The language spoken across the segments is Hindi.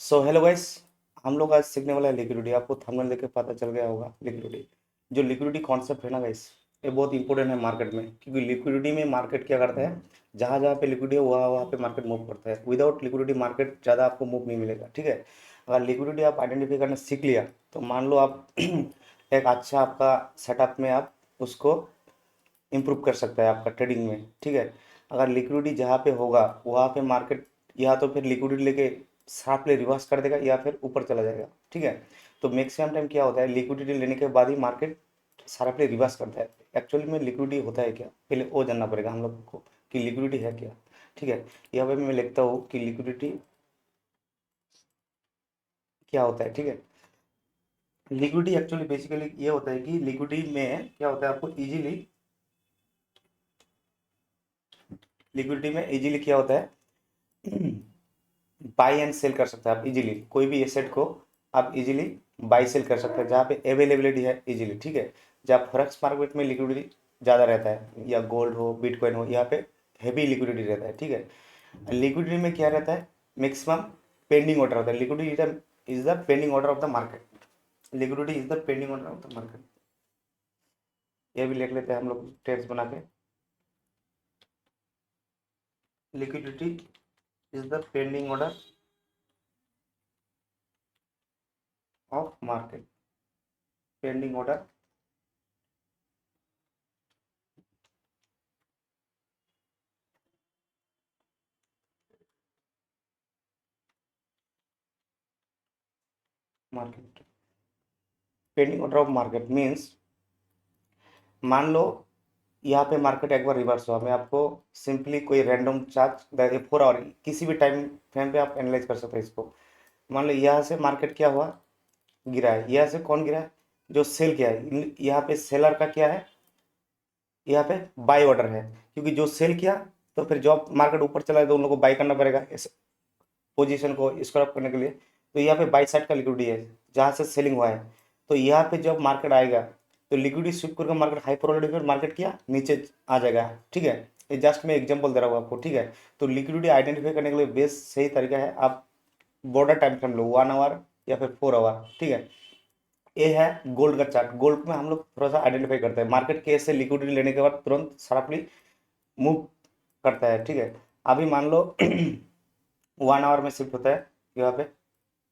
सो हेलो गाइस, हम लोग आज सीखने वाला है लिक्विडिटी। आपको थंबनेल देख के पता चल गया होगा लिक्विडिटी। जो लिक्विडिटी कॉन्सेप्ट है ना गाइस, ये बहुत इंपॉर्टेंट है मार्केट में, क्योंकि लिक्विडिटी में मार्केट क्या करता है, जहाँ जहाँ पे लिक्विडिटी है वहाँ वहाँ पे मार्केट मूव करता है। विदाउट लिक्विडिटी मार्केट ज़्यादा आपको मूव नहीं मिलेगा, ठीक है। अगर लिक्विडिटी आप आइडेंटिफाई करना सीख लिया तो मान लो आप एक अच्छा आपका सेटअप में आप उसको इम्प्रूव कर सकता है आपका ट्रेडिंग में, ठीक है। अगर लिक्विडिटी जहाँ पे होगा वहाँ पे मार्केट या तो फिर लिक्विडिटी लेके शार्पली रिवर्स कर देगा या फिर ऊपर चला जाएगा, ठीक है। तो मैक्सिमम टाइम क्या होता है, लिक्विडिटी लेने के बाद ही मार्केट शार्पली रिवर्स करता है। एक्चुअली में लिक्विडिटी होता है क्या, पहले वो जानना पड़ेगा हम लोग को कि लिक्विडिटी है क्या, ठीक है। यहाँ पे मैं लिखता हूँ कि लिक्विडिटी क्या होता है, ठीक है। लिक्विडिटी एक्चुअली बेसिकली ये होता है कि लिक्विडिटी में क्या होता है, आपको इजीली लिक्विडिटी में इजीली क्या होता है, बाई एंड सेल कर सकते हैं आप इजीली। कोई भी एसेट को आप इजीली बाई सेल कर सकते हैं जहाँ पे अवेलेबिलिटी है इजीली, ठीक है। जहाँ फॉरेक्स मार्केट में लिक्विडिटी ज़्यादा रहता है, या गोल्ड हो बिटकॉइन हो, यहाँ पे हैवी लिक्विडिटी रहता है, ठीक है। लिक्विडिटी में क्या रहता है, मैक्सिमम पेंडिंग ऑर्डर होता है। Liquidity is the pending order of the market. Liquidity is the pending order of the market. ये भी लिख लेते हैं हम लोग टेक्स्ट बना के। Liquidity is the pending order of market. Pending order market. Pending order of market means, मान लो यहाँ पे मार्केट एक बार रिवर्स हुआ, मैं आपको सिंपली कोई रैंडम चार्ज 4 आवर किसी भी टाइम फ्रेम पे आप एनालाइज कर सकते हैं इसको। मान लो यहाँ से मार्केट क्या हुआ, गिरा है। यहाँ से कौन गिरा है, जो सेल किया है। यहाँ पे सेलर का क्या है, यहाँ पे बाई ऑर्डर है, क्योंकि जो सेल किया तो फिर जब मार्केट ऊपर चला तो उन लोगों को बाई करना पड़ेगा इस पोजीशन को स्क्रॉप करने के लिए। तो यहाँ पे बाई साइड का लिक्विडिटी है जहाँ से सेलिंग हुआ है। तो यहाँ पे जब मार्केट आएगा तो लिक्विडिटी स्विप करके मार्केट हाई प्रोबेबिलिटी पर मार्केट क्या नीचे आ जाएगा, ठीक है। ये जस्ट मैं एग्जांपल दे रहा हूँ आपको, ठीक है। तो लिक्विडिटी आइडेंटिफाई करने के लिए बेस्ट सही तरीका है, आप बॉर्डर टाइम फ्रेम लो 1 आवर या फिर 4 आवर, ठीक है। ये है गोल्ड का चार्ट। गोल्ड में हम लोग थोड़ा सा आइडेंटिफाई करते हैं मार्केट कैसे लिक्विडिटी लेने के बाद तुरंत शार्पली मूव करता है, ठीक है। अभी मान लो 1 आवर में शिफ्ट होता है यहाँ पे।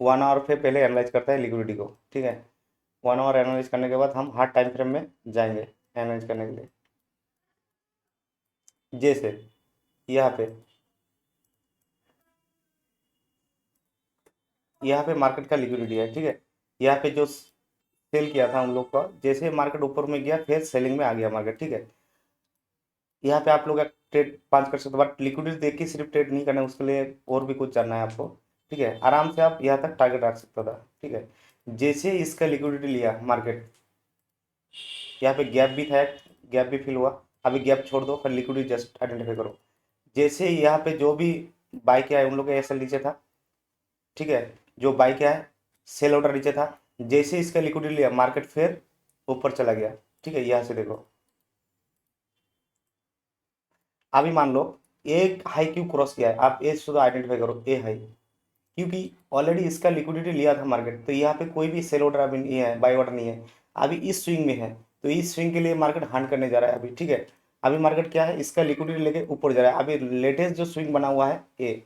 1 आवर पे पहले एनालाइज करता है लिक्विडिटी को, ठीक है। 1 आवर एनालाइज करने के बाद हम हर टाइम फ्रेम में जाएंगे एनालाइज करने के लिए। जैसे यहाँ पे मार्केट का लिक्विडिटी है, ठीक है। यहाँ पे जो सेल किया था उन लोग का, जैसे मार्केट ऊपर में गया फिर सेलिंग में आ गया मार्केट, ठीक है। यहाँ पे आप लोग एक ट्रेड 5 कर सकते हो, बट लिक्विडिटी देख के सिर्फ ट्रेड नहीं करना है, उसके लिए और भी कुछ जानना है आपको, ठीक है। आराम से आप यहाँ तक टारगेट रख सकता था, ठीक है। जैसे इसका लिक्विडिटी लिया मार्केट, यहाँ पे गैप भी था, गैप भी फिल हुआ। अभी गैप छोड़ दो, फिर लिक्विडिटी जस्ट आइडेंटिफाई करो। जैसे यहाँ पे जो भी बाई किया है उन लोग का ऐसा नीचे था, ठीक है। जो बाई किया है सेल ऑर्डर नीचे था। जैसे इसका लिक्विडिटी लिया मार्केट फिर ऊपर चला गया, ठीक है। यहाँ से देखो, अभी मान लो एक हाई क्यों क्रॉस किया है, आप ये शुद्ध आइडेंटिफाई करो ए हाई, क्योंकि ऑलरेडी इसका लिक्विडिटी लिया था मार्केट। तो यहाँ पे कोई भी सेल ऑर्डर अभी नहीं है, बाई ऑर्डर नहीं है, अभी इस स्विंग में है। तो इस स्विंग के लिए मार्केट हंट करने जा रहा है अभी, ठीक है। अभी मार्केट क्या है, इसका लिक्विडिटी लेके ऊपर जा रहा है। अभी लेटेस्ट जो स्विंग बना हुआ है ये,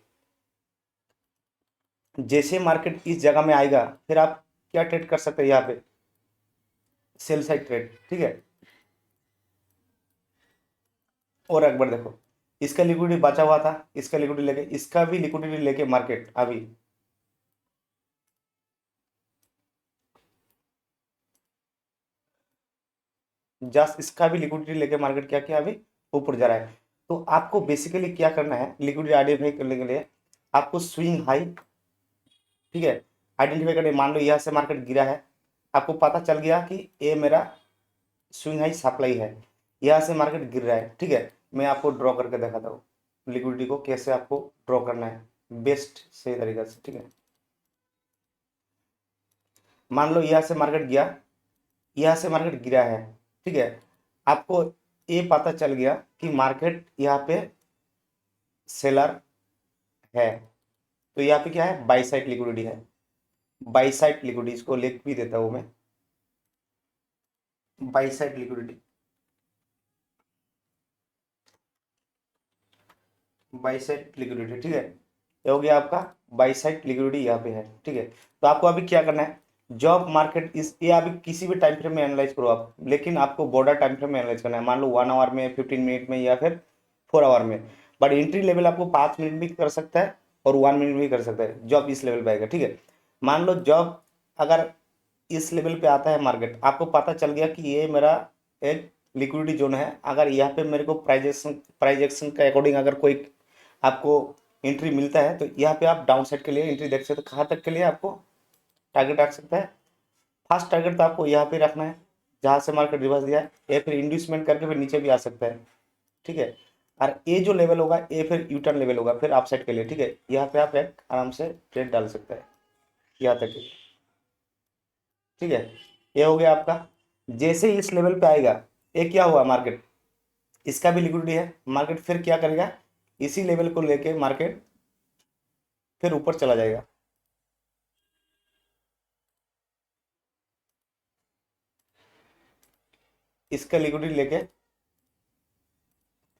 जैसे मार्केट इस जगह में आएगा फिर आप क्या ट्रेड कर सकते हैं यहाँ पे, सेल साइड ट्रेड, ठीक है। और एक बार देखो, इसका लिक्विडिटी बचा हुआ था, इसका लिक्विडिटी लेके, इसका भी लिक्विडिटी लेके मार्केट अभी जस्ट इसका भी लिक्विडिटी लेके मार्केट क्या किया, अभी ऊपर जा रहा है। तो आपको बेसिकली क्या करना है लिक्विडिटी आइडेंटिफाई करने के लिए, आपको स्विंग हाई, ठीक है, आइडेंटिफाई करने। मान लो यहाँ से मार्केट गिरा है, आपको पता चल गया कि ये मेरा स्विंग हाई सप्लाई है। यहाँ से मार्केट गिर रहा है, ठीक है। मैं आपको ड्रॉ करके दिखाता हूँ लिक्विडिटी को कैसे आपको ड्रॉ करना है बेस्ट सही तरीका से, ठीक है। मान लो यहाँ से मार्केट गया, यहाँ से मार्केट गिरा है, ठीक है। आपको ये पता चल गया कि मार्केट यहाँ पे सेलर है। तो यहाँ पे क्या है, बाई साइड लिक्विडिटी है, बाई साइड लिक्विडिटी, इसको लिख भी देता हूँ मैं, by side liquidity, by side liquidity, ठीक है। ये हो गया आपका बाई साइड लिक्विडिटी, यहाँ पे है, ठीक है। तो आपको अभी क्या करना है, जॉब मार्केट इस, ये अभी किसी भी टाइम फ्रेम में एनालाइज करो आप, लेकिन आपको बॉर्डर टाइम फ्रेम में एनालाइज करना है, मान लो 1 आवर में, 15 मिनट में, या फिर 4 आवर में। बट एंट्री लेवल आपको 5 मिनट भी कर सकता है और 1 मिनट भी कर सकता है, जॉब इस लेवल पे आएगा, ठीक है। मान लो जॉब अगर इस लेवल पे आता है मार्केट, आपको पता चल गया कि ये मेरा एक लिक्विडिटी जोन है, अगर यहाँ पे मेरे को प्राइजेक्शन के अकॉर्डिंग अगर कोई आपको एंट्री मिलता है, तो यहाँ पे आप डाउन साइड के लिए एंट्री देख सकते हो, कहाँ तक के लिए आपको टारगेट रख सकता है। फर्स्ट टारगेट तो आपको यहाँ पे रखना है जहाँ से मार्केट रिवर्स दिया है, या फिर इंड्यूसमेंट करके फिर नीचे भी आ सकता है, ठीक है। और ये जो लेवल होगा ये फिर यूटर्न लेवल होगा फिर अप साइड के लिए, ठीक है। यहाँ पे आप एक आराम से ट्रेड डाल सकते हैं यहाँ तक के, ठीक है। ये हो गया आपका। जैसे ही इस लेवल पे आएगा, ये क्या हुआ मार्केट, इसका भी लिक्विडिटी है, मार्केट फिर क्या करेगा, इसी लेवल को लेके मार्केट फिर ऊपर चला जाएगा, इसका लिक्विडिटी लेके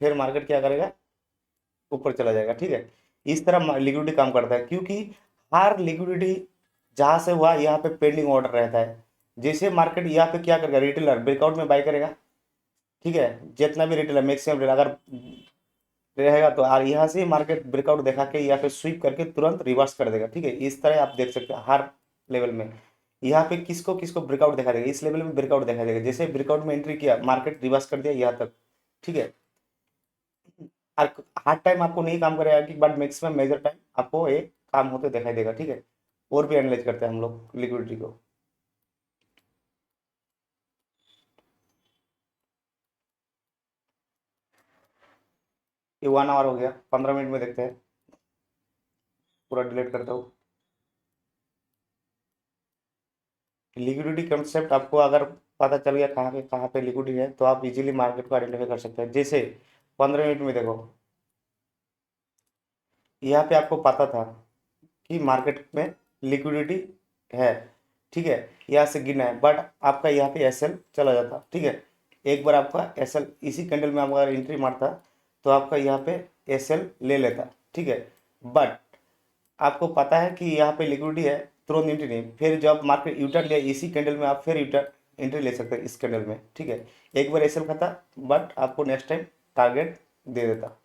फिर मार्केट क्या करेगा, ऊपर चला जाएगा, ठीक है। इस तरह लिक्विडिटी काम करता है, क्योंकि हर लिक्विडिटी जहां से हुआ यहाँ पे पेंडिंग ऑर्डर रहता है। जैसे मार्केट यहाँ पे क्या करेगा, रिटेलर ब्रेकआउट में बाय करेगा, ठीक है, जितना भी रिटेलर मैक्सिमम रिटेलर अगर रहेगा, तो और यहाँ से मार्केट ब्रेकआउट दिखा के या फिर स्वीप करके तुरंत रिवर्स कर देगा, ठीक है। इस तरह आप देख सकते हैं हर लेवल में, यहाँ पे किसको किसको ब्रेकआउट दिखा देगा, इस लेवल में ब्रेकआउट दिखा देगा, जैसे ब्रेकआउट में एंट्री किया मार्केट रिवर्स कर दिया यहाँ तक, ठीक है। और हर टाइम आपको नहीं काम करेगा कि, बट मैक्सिमम मेजर टाइम आपको एक काम होते दिखाई देगा, ठीक है। और भी एनालाइज करते हैं हम लोग लिक्विडिटी को। ये 1 आवर हो गया, 15 मिनट में देखते हैं, पूरा डिलीट करता हूँ। लिक्विडिटी कंसेप्ट आपको अगर पता चल गया कहाँ पे लिक्विडिटी है, तो आप इजीली मार्केट को आइडेंटिफाई कर सकते हैं। जैसे 15 मिनट में देखो, यहाँ पे आपको पता था कि मार्केट में लिक्विडिटी है, ठीक है, यहाँ से गिना है, बट आपका यहाँ पे एसएल चला जाता, ठीक है। एक बार आपका एसएल इसी कैंडल में आप अगर एंट्री मारता, तो आपका यहाँ पे एसएल ले लेता, ठीक है। बट आपको पता है कि यहाँ पे लिक्विडिटी है, तुरंत एंट्री नहीं, फिर जब मार्केट यूटर्न लिया इसी कैंडल में, आप फिर यूटर्न एंट्री ले सकते हैं इस कैंडल में, ठीक है। एक बार एसएल खाता, बट आपको नेक्स्ट टाइम टारगेट दे देता।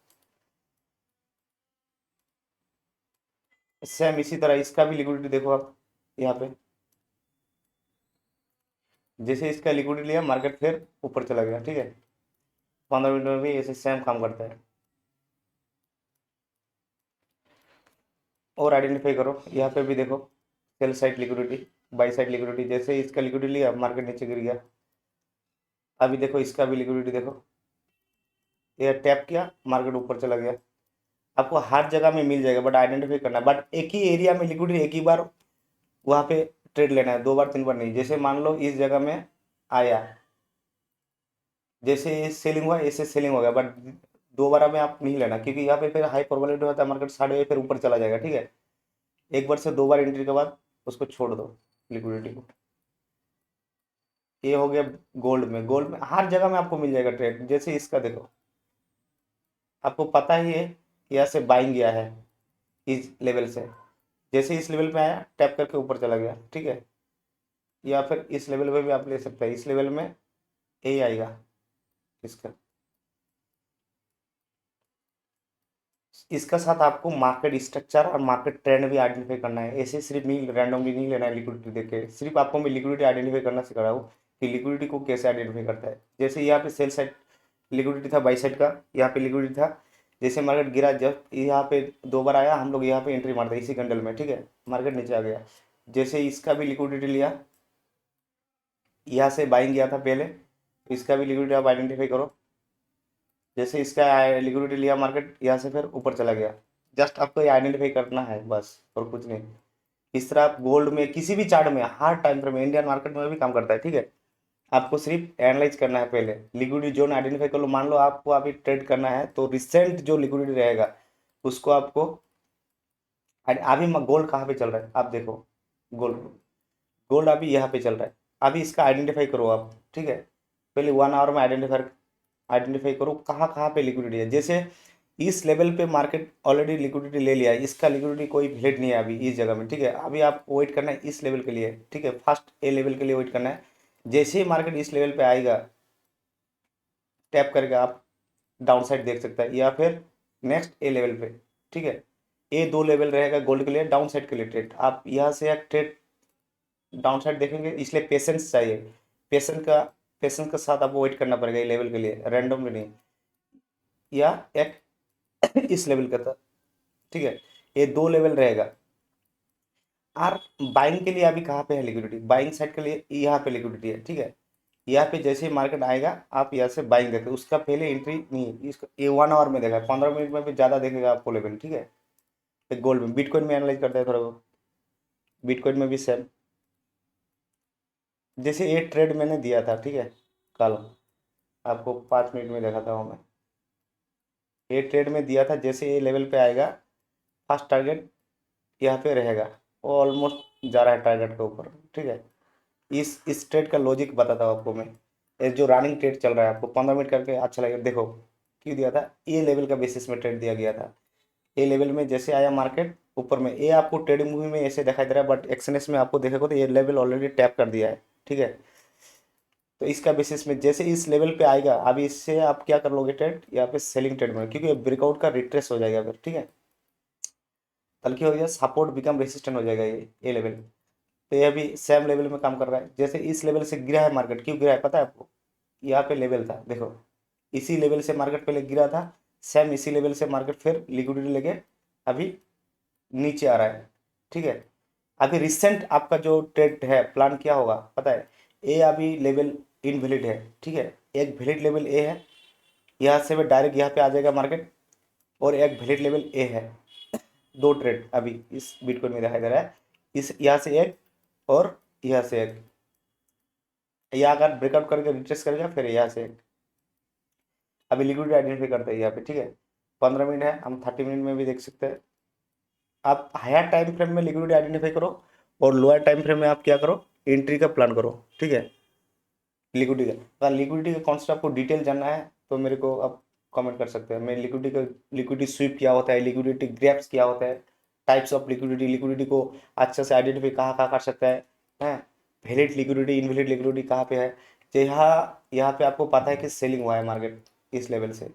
सेम इसी तरह इसका भी लिक्विडिटी देखो आप यहाँ पे, जैसे इसका लिक्विडिटी लिया मार्केट फिर ऊपर चला गया, ठीक है। 15 मिनट में भी ऐसे सेम काम करता है। और आइडेंटिफाई करो, यहाँ पे भी देखो, sell side liquidity, by side liquidity, जैसे इसका लिक्विडिटी लिया मार्केट नीचे गिर गया। अभी देखो इसका भी लिक्विडिटी देखो, ये टैप किया मार्केट ऊपर चला गया। आपको हर जगह में मिल जाएगा, बट आइडेंटिफाई करना है, बट एक ही एरिया में लिक्विडिटी एक ही बार वहाँ पे ट्रेड लेना है, 2 बार 3 बार नहीं। जैसे मान लो इस जगह में आया, जैसे ये सेलिंग हुआ, ऐसे सेलिंग हो गया, बट दोबारा में आप नहीं लेना, क्योंकि यहाँ पे फिर हाई प्रोबेबिलिटी होता है मार्केट साइड फिर ऊपर चला जाएगा, ठीक है। एक बार से 2 बार एंट्री के बाद उसको छोड़ दो लिक्विडिटी को। ये हो गया गोल्ड में, गोल्ड में हर जगह में आपको मिल जाएगा ट्रेड। जैसे इसका देखो, आपको पता ही है कि यहाँ से बाइंग गया है इस लेवल से, जैसे इस लेवल पे आया टैप करके ऊपर चला गया, ठीक है। या फिर इस लेवल पे भी आप ले सकते हैं, इस लेवल में यही आएगा इसका। इसका साथ आपको मार्केट स्ट्रक्चर और मार्केट ट्रेंड भी आइडेंटिफाई करना है, ऐसे सिर्फ नहीं रैंडमली नहीं लेना है लिक्विडिटी देख के। सिर्फ आपको मैं लिक्विडिटी आइडेंटिफाई करना सिखा रहा हूँ कि लिक्विडिटी को कैसे आइडेंटिफाई करता है। जैसे यहाँ पे सेल साइड लिक्विडिटी था, बाई साइड का यहाँ पे लिक्विडिटी था। जैसे मार्केट गिरा, जब यहाँ पे 2 बार आया, हम लोग यहाँ पे एंट्री मारते इसी कैंडल में, ठीक है। मार्केट नीचे आ गया, जैसे इसका भी लिक्विडिटी लिया, यहाँ से बाइंग गया था पहले, इसका भी लिक्विडिटी आप आइडेंटिफाई करो। जैसे इसका लिक्विडिटी लिया मार्केट, यहाँ से फिर ऊपर चला गया। जस्ट आपको ये आइडेंटिफाई करना है बस, और कुछ नहीं। इस तरह आप गोल्ड में किसी भी चार्ट में हर टाइम फ्रेम में, इंडियन मार्केट में भी काम करता है, ठीक है। आपको सिर्फ एनालाइज करना है, पहले लिक्विडिटी जोन आइडेंटिफाई कर लो। मान लो आपको अभी ट्रेड करना है, तो रिसेंट जो लिक्विडिटी रहेगा उसको आपको एंड अभी गोल्ड कहाँ पे चल रहा है आप देखो, गोल्ड गोल्ड अभी यहाँ पे चल रहा है। अभी इसका आइडेंटिफाई करो आप, ठीक है, पहले 1 आवर में आइडेंटिफाई आइडेंटिफाई करो कहाँ कहाँ पे लिक्विडिटी है। जैसे इस लेवल पे मार्केट ऑलरेडी लिक्विडिटी ले लिया है, इसका लिक्विडिटी कोई वैलिड नहीं है अभी इस जगह में, ठीक है। अभी आप वेट करना है इस लेवल के लिए, ठीक है, फर्स्ट ए लेवल के लिए वेट करना है। जैसे ही मार्केट इस लेवल पे आएगा, टैप करके आप डाउन साइड देख सकता है, या फिर नेक्स्ट ए लेवल पे, ठीक है। ए दो लेवल रहेगा गोल्ड के लिए, डाउन साइड के लिए ट्रेड, आप यहाँ से एक ट्रेड डाउन साइड देखेंगे, इसलिए पेशेंस चाहिए। पेशेंस के साथ आपको वेट करना पड़ेगा ये लेवल के लिए, रैंडमली नहीं, या एक इस लेवल का था, ठीक है। ये दो लेवल रहेगा। और बाइंग के लिए अभी कहाँ पे है लिक्विडिटी, बाइंग साइड के लिए यहाँ पे लिक्विडिटी है, ठीक है। यहाँ पे जैसे ही मार्केट आएगा आप यहाँ से बाइंग देखें, उसका पहले एंट्री नहीं है, इसका ये 1 आवर में देखा है, 15 मिनट में भी ज़्यादा देखेगा आपको लेवल, ठीक है। एक गोल्ड में, बिटकॉइन में एनालाइज करते हैं थोड़ा बहुत, बिटकॉइन में भी सेम। जैसे ये ट्रेड मैंने दिया था, ठीक है, कल आपको 5 मिनट में देखा था मैं, ये ट्रेड में दिया था, जैसे ये लेवल पे आएगा फर्स्ट टारगेट यहाँ पे रहेगा, वो ऑलमोस्ट जा रहा है टारगेट के ऊपर, ठीक है। इस ट्रेड का लॉजिक बताता हूँ आपको मैं। ये जो रनिंग ट्रेड चल रहा है, आपको 15 मिनट करके अच्छा लगेगा, देखो क्यों दिया था, ये लेवल का बेसिस में ट्रेड दिया गया था। ये लेवल में जैसे आया मार्केट ऊपर में, ये आपको ट्रेडिंग मूवी में ऐसे दिखाई दे रहा है, बट एक्सएनएस में आपको देखोगे तो ये लेवल ऑलरेडी टैप कर दिया है, ठीक है। तो इसका बेसिस में जैसे इस लेवल पे आएगा, अभी इससे आप क्या कर लोगे ट्रेड, यहाँ पे सेलिंग ट्रेड में, क्योंकि ब्रेकआउट का रिट्रेस हो जाएगा फिर, ठीक है, हल्की हो जाएगा, सपोर्ट बिकम रेसिस्टेंट हो जाएगा ये लेवल। तो ये अभी सेम लेवल में काम कर रहा है। जैसे इस लेवल से गिरा है मार्केट, क्यों गिरा है पता है आपको, यहाँ पे लेवल था, देखो इसी लेवल से मार्केट पहले गिरा था, सेम इसी लेवल से मार्केट फिर लिक्विडिटी लेके अभी नीचे आ रहा है, ठीक है। अभी रिसेंट आपका जो ट्रेड है प्लान क्या होगा पता है, ए अभी लेवल इनवैलिड है, ठीक है, एक वैलिड लेवल ए है, यहाँ से भी डायरेक्ट यहाँ पे आ जाएगा मार्केट, और एक वैलिड लेवल ए है। दो ट्रेड अभी इस बिटकॉइन में दिखाई दे रहा है, इस यहाँ से एक और यहाँ से एक, यहाँ अगर ब्रेकआउट करके रिट्रेस करेगा फिर यहाँ से एक। अभी लिक्विडिटी आइडेंटिफाई करते हैं यहाँ पे, ठीक है, 15 मिनट है, हम 30 मिनट में भी देख सकते हैं। आप हायर टाइम फ्रेम में लिक्विडिटी आइडेंटिफाई करो, और लोअर टाइम फ्रेम में आप क्या करो, एंट्री का प्लान करो, ठीक है। लिक्विडिटी का, अगर लिक्विडिटी का कॉन्सेप्ट आपको डिटेल जानना है तो मेरे को आप कमेंट कर सकते हैं। मैं लिक्विडिटी स्वीप क्या होता है, लिक्विडिटी ग्रैप्स क्या होता है, टाइप्स ऑफ लिक्विडिटी, लिक्विडिटी को अच्छे से आइडेंटिफाई कहाँ कहाँ कर सकता है, वैलिड लिक्विडिटी इनवैलिड लिक्विडिटी कहाँ पे है। तो यहाँ पे आपको पता है कि सेलिंग हुआ है मार्केट इस लेवल से,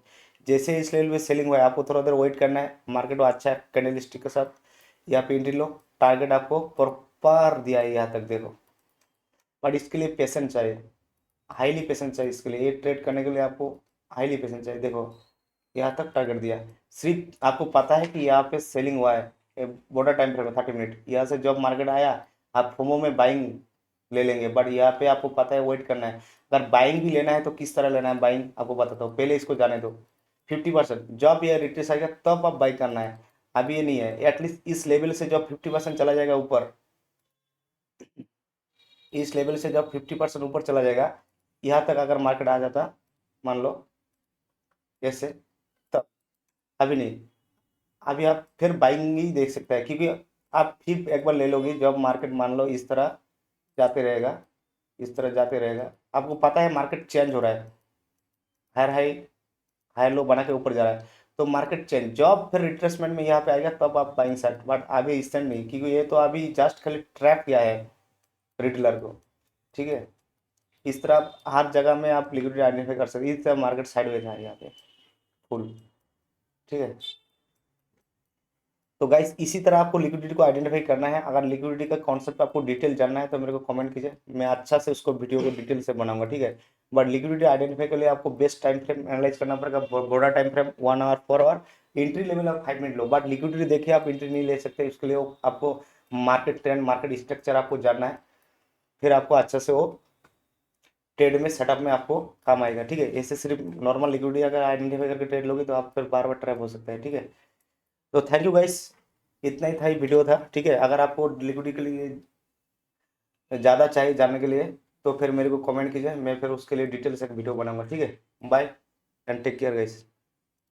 जैसे इस लेवल पे सेलिंग हुआ है आपको थोड़ा देर वेट करना है, मार्केट को अच्छा कैंडल स्टिक के साथ यहाँ पे एंट्री लो, टारगेट आपको प्रॉपर दिया है यहाँ तक देखो, बट इसके लिए पेशेंस चाहिए, हाईली पेशेंस चाहिए इसके लिए, ये ट्रेड करने के लिए आपको हाईली पेशेंस चाहिए। देखो यहाँ तक टारगेट दिया है, सिर्फ आपको पता है कि यहाँ पे सेलिंग हुआ है, बॉर्डर टाइम फ्रेम है 30 मिनट, यहाँ से जब मार्केट आया आप फोमो में बाइंग ले लेंगे, बट यहाँ पे आपको पता है वेट करना है। अगर बाइंग भी लेना है तो किस तरह लेना है बाइंग आपको बताता हूँ, पहले इसको जाने दो। 50% जब ये रिट्रेस आएगा तब आप बाई करना है, अभी ये नहीं है। एटलीस्ट इस लेवल से जब 50% चला जाएगा ऊपर, इस लेवल से जब 50% ऊपर चला जाएगा, यहाँ तक अगर मार्केट आ जाता मान लो जैसे, तब, अभी नहीं, अभी आप फिर बाइंग ही देख सकते हैं, क्योंकि आप फिर एक बार ले लोगे जब मार्केट मान लो इस तरह जाते रहेगा, इस तरह जाते रहेगा, आपको पता है मार्केट चेंज हो रहा है, हायर हाई हायर लो बना के ऊपर जा रहा है, तो मार्केट चेंज जब फिर रिट्रेसमेंट में यहाँ पे आएगा तब आप बाइंग साइड, बट अभी इस टाइम नहीं, क्योंकि ये तो अभी जस्ट खाली ट्रैप किया है रिटेलर को, ठीक है। इस तरह आप हर जगह में आप लिक्विडिटी आइडेंटिफाई कर सकते हैं, इस तरह मार्केट साइडवेज है यहाँ पे फुल, ठीक है। तो गाइस इसी तरह आपको लिक्विडिटी को आइडेंटिफाई करना है। अगर लिक्विडिटी का कॉन्सेप्ट आपको डिटेल जानना है तो मेरे को कमेंट कीजिए, मैं अच्छा से उसको वीडियो को डिटेल से बनाऊंगा, ठीक है। बट लिक्विडिटी आइडेंटिफाई के लिए आपको बेस्ट टाइम फ्रेम एनालाइज करना पड़ेगा, बड़ा time frame 1 hour 4 hour, entry level आप 5 मिनट लो, बट लिक्विडिटी देखिए आप एंट्री नहीं ले सकते, उसके लिए आपको मार्केट ट्रेंड मार्केट स्ट्रक्चर आपको जानना है, फिर आपको अच्छा से वो ट्रेड में सेटअप में आपको काम आएगा, ठीक है। ऐसे सिर्फ नॉर्मल लिक्विडिटी अगर आइडेंटिफाई करके ट्रेड लोगे तो आप फिर बार बार ट्रैप हो सकता है, ठीक है। तो थैंक यू गाइस, इतना ही था ये वीडियो था, ठीक है। अगर आपको लिक्विडिटी के लिए ज़्यादा चाहिए जानने के लिए तो फिर मेरे को कमेंट कीजिए, मैं फिर उसके लिए डिटेल से एक वीडियो बनाऊंगा, ठीक है। Bye and take care guys.